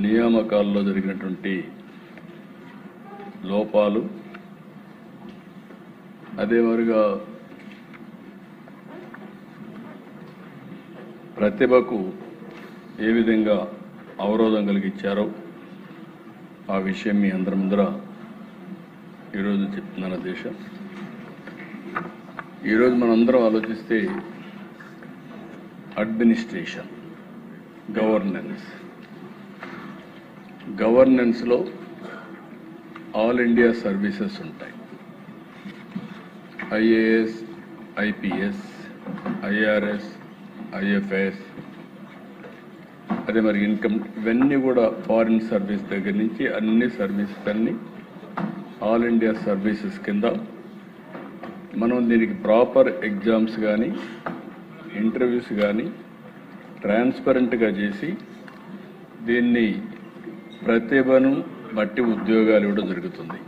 నియామకాల్లో జరిగినటువంటి లోపాలు, అదే మరిగా ప్రతిభకు ఏ విధంగా అవరోధం కలిగించారో ఆ విషయం మీ అందరి ముందర ఈరోజు చెప్తున్నాను అధ్యక్ష. ఈరోజు మనందరం ఆలోచిస్తే అడ్మినిస్ట్రేషన్, గవర్నెన్స్లో ఆల్ ఇండియా సర్వీసెస్ ఉంటాయి. ఐఏఎస్, ఐపీఎస్, ఐఆర్ఎస్, ఐఎఫ్ఎస్, అదే మరి ఇన్కమ్, ఇవన్నీ కూడా ఫారిన్ సర్వీస్ దగ్గర నుంచి అన్ని సర్వీసెస్ అన్ని ఆల్ ఇండియా సర్వీసెస్ కింద మనం దీనికి ప్రాపర్ ఎగ్జామ్స్ కానీ ఇంటర్వ్యూస్ కానీ ట్రాన్స్పరెంట్గా చేసి దీన్ని ప్రతిభను బట్టి ఉద్యోగాలు ఇవ్వడం జరుగుతుంది.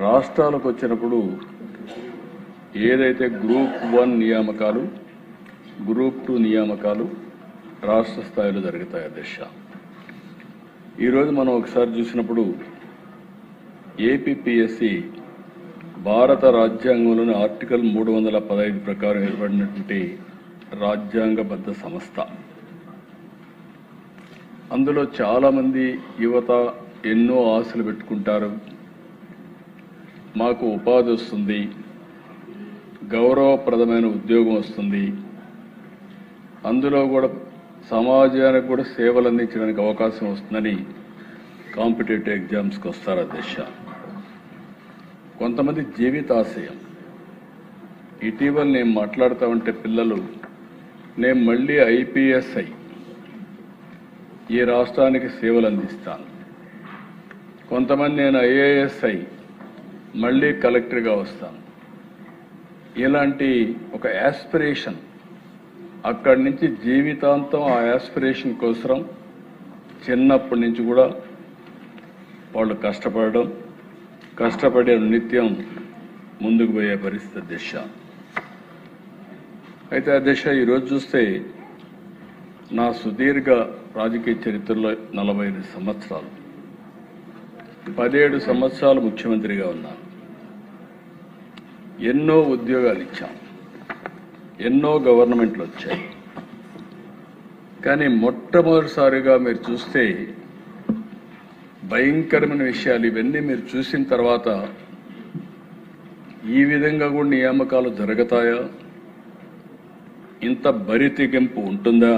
రాష్ట్రాలకు వచ్చినప్పుడు ఏదైతే గ్రూప్ 1 నియామకాలు, గ్రూప్ 2 నియామకాలు రాష్ట్ర స్థాయిలో జరుగుతాయి అధ్యక్ష. ఈరోజు మనం ఒకసారి చూసినప్పుడు ఏపీపీఎస్సి భారత రాజ్యాంగంలోని ఆర్టికల్ 315 ప్రకారం ఏర్పడినటువంటి రాజ్యాంగబద్ధ సంస్థ. అందులో చాలామంది యువత ఎన్నో ఆశలు పెట్టుకుంటారు. మాకు ఉపాధి వస్తుంది, గౌరవప్రదమైన ఉద్యోగం వస్తుంది, అందులో కూడా సమాజానికి కూడా సేవలు అందించడానికి అవకాశం వస్తుందని కాంపిటేటివ్ ఎగ్జామ్స్కి వస్తారు అధ్యక్ష. కొంతమంది జీవితాశయం, ఇటీవల నేను మాట్లాడుతూ ఉంటే పిల్లలు, నేను మళ్ళీ ఐపీఎస్ అయి ఈ రాష్ట్రానికి సేవలు అందిస్తాను, కొంతమంది నేను ఐఏఎస్ అయి మళ్ళీ కలెక్టర్గా వస్తాను, ఇలాంటి ఒక యాస్పిరేషన్, అక్కడి నుంచి జీవితాంతం ఆ యాస్పిరేషన్ కోసం చిన్నప్పటి నుంచి కూడా వాళ్ళు కష్టపడే నిత్యం ముందుకు పోయే పరిస్థితి అధ్యక్ష. అయితే అధ్యక్ష, ఈరోజు చూస్తే నా సుదీర్ఘ రాజకీయ చరిత్రలో 45 సంవత్సరాలు, 17 సంవత్సరాలు ముఖ్యమంత్రిగా ఉన్నాను. ఎన్నో ఉద్యోగాలు ఇచ్చాం, ఎన్నో గవర్నమెంట్లు వచ్చాయి. కానీ మొట్టమొదటిసారిగా మీరు చూస్తే భయంకరమైన విషయాలు ఇవన్నీ మీరు చూసిన తర్వాత ఈ విధంగా కూడా నియామకాలు జరుగుతాయా, ఇంత బరితెగింపు ఉంటుందా,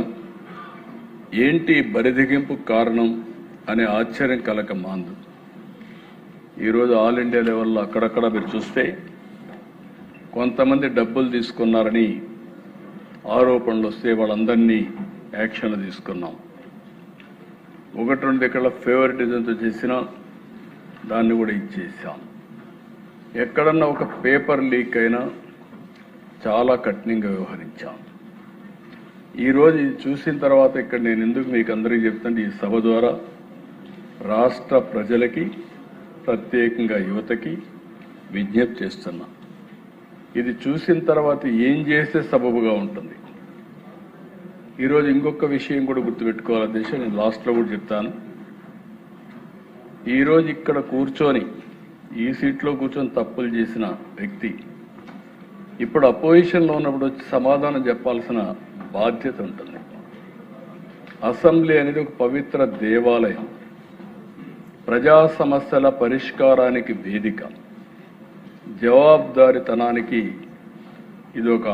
ఏంటి బరితెగింపు కారణం అనే ఆశ్చర్యం కలక మాందు. ఈరోజు ఆల్ ఇండియా లెవెల్లో అక్కడక్కడ మీరు చూస్తే కొంతమంది డబ్బులు తీసుకున్నారని ఆరోపణలు వస్తే వాళ్ళందరినీ యాక్షన్లు తీసుకున్నాం. 1-2 ఎక్కడ ఫేవరెటిజంతో చేసినా దాన్ని కూడా ఇచ్చేసాం. ఎక్కడన్నా ఒక పేపర్ లీక్ అయినా చాలా కఠినంగా వ్యవహరించాం. ఈరోజు ఇది చూసిన తర్వాత ఇక్కడ నేను ఎందుకు మీకు అందరికీ చెప్తుంటే, ఈ సభ ద్వారా రాష్ట్ర ప్రజలకి, ప్రత్యేకంగా యువతకి విజ్ఞప్తి చేస్తున్నా. ఇది చూసిన తర్వాత ఏం చేస్తే సబబుగా ఉంటుంది. ఈరోజు ఇంకొక విషయం కూడా గుర్తుపెట్టుకోవాలి అధ్యక్ష, నేను లాస్ట్లో కూడా చెప్తాను. ఈరోజు ఇక్కడ కూర్చొని, ఈ సీట్లో కూర్చొని తప్పులు చేసిన వ్యక్తి ఇప్పుడు అపోజిషన్లో ఉన్నప్పుడు వచ్చి సమాధానం చెప్పాల్సిన బాధ్యత ఉంటుంది. అసెంబ్లీ అనేది ఒక పవిత్ర దేవాలయం, ప్రజా సమస్యల పరిష్కారానికి వేదిక, జవాబుదారీతనానికి ఇది ఒక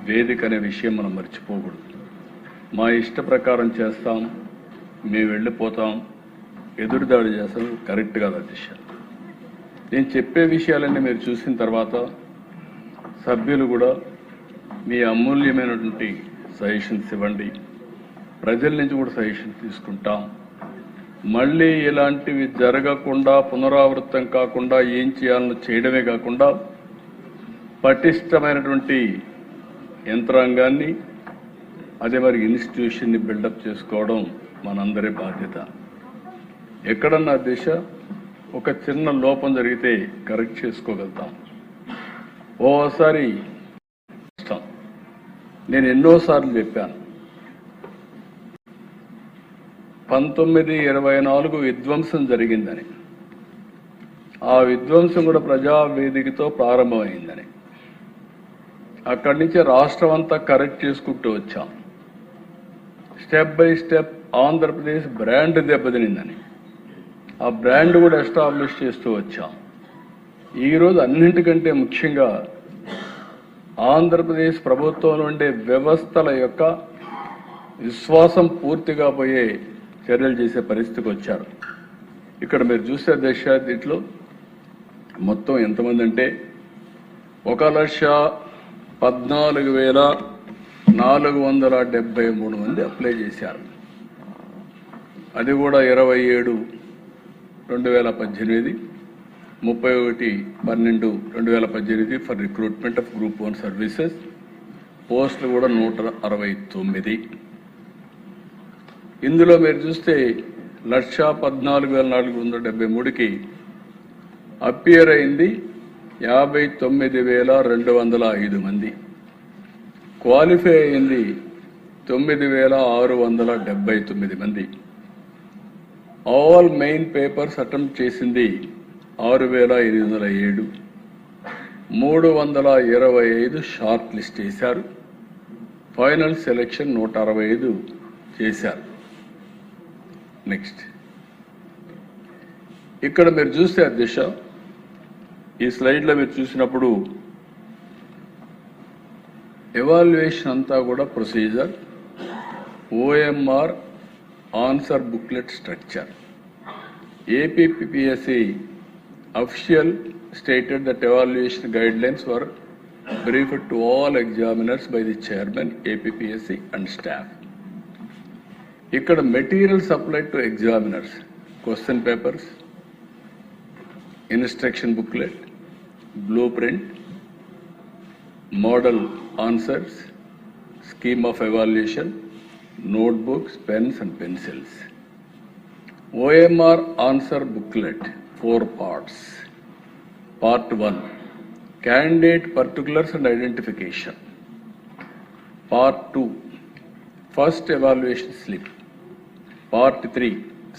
వేదిక అనే విషయం మనం మర్చిపోకూడదు. మా ఇష్ట ప్రకారం చేస్తాం, మేము వెళ్ళిపోతాం, ఎదురుదాడి చేస్తాం, కరెక్ట్ కాదు అధ్యక్ష. నేను చెప్పే విషయాలన్నీ మీరు చూసిన తర్వాత సభ్యులు కూడా మీ అమూల్యమైనటువంటి సజెషన్స్ ఇవ్వండి. ప్రజల నుంచి కూడా సజెషన్స్ తీసుకుంటాం. మళ్ళీ ఇలాంటివి జరగకుండా, పునరావృతం కాకుండా ఏం చేయాలని చేయడమే కాకుండా పటిష్టమైనటువంటి యంత్రాంగాన్ని, అదే మరి ఇన్స్టిట్యూషన్ని బిల్డప్ చేసుకోవడం మనందరి బాధ్యత. ఎక్కడన్నా దిశ ఒక చిన్న లోపం జరిగితే కరెక్ట్ చేసుకోగలుగుతాం. ఓసారి నేను ఎన్నోసార్లు చెప్పాను, 1924 విధ్వంసం జరిగిందని, ఆ విధ్వంసం కూడా ప్రజావేదికతో ప్రారంభమైందని, అక్కడి నుంచి రాష్ట్రం అంతా కరెక్ట్ చేసుకుంటూ వచ్చాం. స్టెప్ బై స్టెప్ ఆంధ్రప్రదేశ్ బ్రాండ్ దెబ్బతినిందని, ఆ బ్రాండ్ కూడా ఎస్టాబ్లిష్ చేస్తూ వచ్చాం. ఈరోజు అన్నింటికంటే ముఖ్యంగా ఆంధ్రప్రదేశ్ ప్రభుత్వంలో ఉండే వ్యవస్థల యొక్క విశ్వాసం పూర్తిగా పోయే చర్యలు చేసే పరిస్థితికి వచ్చారు. ఇక్కడ మీరు చూసే దీంట్లో మొత్తం ఎంతమంది అంటే 1,14,473 మంది అప్లై చేశారు. అది కూడా 27/2018, 31/12/2018 for recruitment of group 1 services. పోస్టులు కూడా 169. ఇందులో మీరు చూస్తే 1,14,473కి అపియర్ అయింది 59,205 మంది. క్వాలిఫై అయింది 9,679 మంది. ఆల్ మెయిన్ పేపర్స్ అటెంప్ట్ చేసింది 6,807. 325 షార్ట్ లిస్ట్ చేశారు. ఫైనల్ సెలెక్షన్ 165 చేశారు. నెక్స్ట్ ఇక్కడ మీరు చూస్తే అధ్యక్ష, ఈ స్లైడ్లో మీరు చూసినప్పుడు ఎవాల్యుయేషన్ అంతా కూడా procedure, OMR answer booklet structure. APPSC official stated that evaluation guidelines were briefed to all examiners by the chairman, APPSC and staff. ఇక్కడ material supplied to examiners, question papers, instruction booklet, blue print, model answers, scheme of evaluation, notebooks, pens and pencils. OMR answer booklet, 4 parts. Part 1, candidate particulars and identification. Part 2, first evaluation slip. Part 3,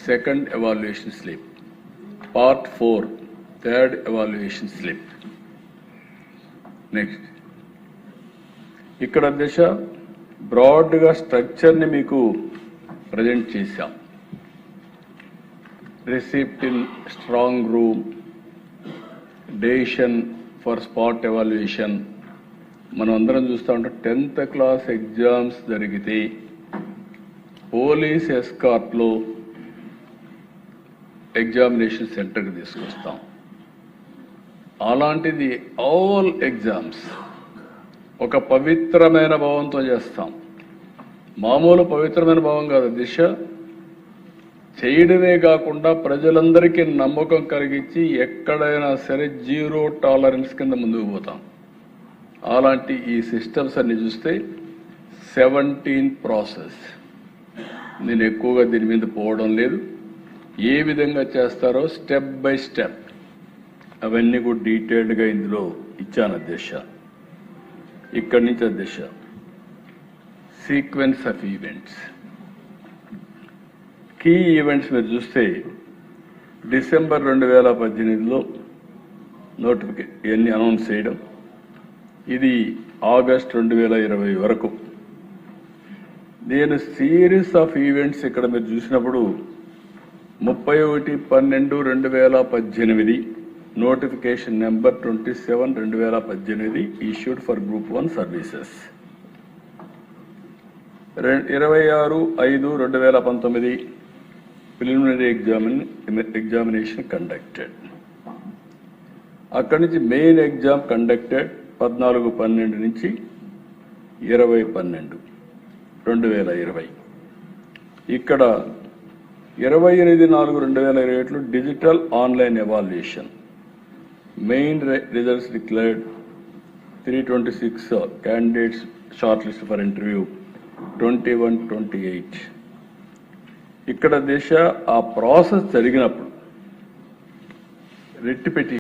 second evaluation slip. Part 4, third evaluation slip. Next. ఇక్కడ దశ బ్రాడ్గా స్ట్రక్చర్ని మీకు present చేశాం. Receipt in strong room, decision for spot evaluation. మనం అందరం చూస్తూ ఉంటాం 10th class exams జరిగితే పోలీస్ ఎస్కార్ట్లో ఎగ్జామినేషన్ సెంటర్కి తీసుకొస్తాం. అలాంటిది ఆల్ ఎగ్జామ్స్ ఒక పవిత్రమైన భావంతో చేస్తాం. మామూలు పవిత్రమైన భావం కాదు, దిశ చేయడమే కాకుండా ప్రజలందరికీ నమ్మకం కలిగించి ఎక్కడైనా సరే 0 టాలరెన్స్ కింద ముందుకు పోతాం. అలాంటి ఈ సిస్టమ్స్ అన్ని చూస్తే 17 ప్రాసెస్. నేను ఎక్కువగా దీని మీద పోవడం లేదు. ఏ విధంగా చేస్తారో స్టెప్ బై స్టెప్ అవన్నీ కూడా డీటెయిల్డ్గా ఇందులో ఇచ్చాను అధ్యక్ష. ఇక్కడి నుంచి అధ్యక్ష, sequence of events, key events మీరు చూస్తే డిసెంబర్ 2018లో ఇవన్నీ అనౌన్స్ చేయడం, ఇది ఆగస్ట్ 2020 వరకు. నేను సిరీస్ ఆఫ్ ఈవెంట్స్ ఇక్కడ మీరు చూసినప్పుడు 31/12/2018 notification number 27/2018 issued for Group 1 services. 26/5/2019 preliminary examination conducted. అక్కడి నుంచి మెయిన్ ఎగ్జామ్ కండక్టెడ్ 14/12 నుంచి 20/12/2020. ఇక్కడ 28/4/2021 digital online evaluation. Main results declared 326 candidates shortlisted for interview 21/28. ఇక్కడ దిశ ఆ ప్రాసెస్ జరిగినప్పుడు రిట్ పిటిషన్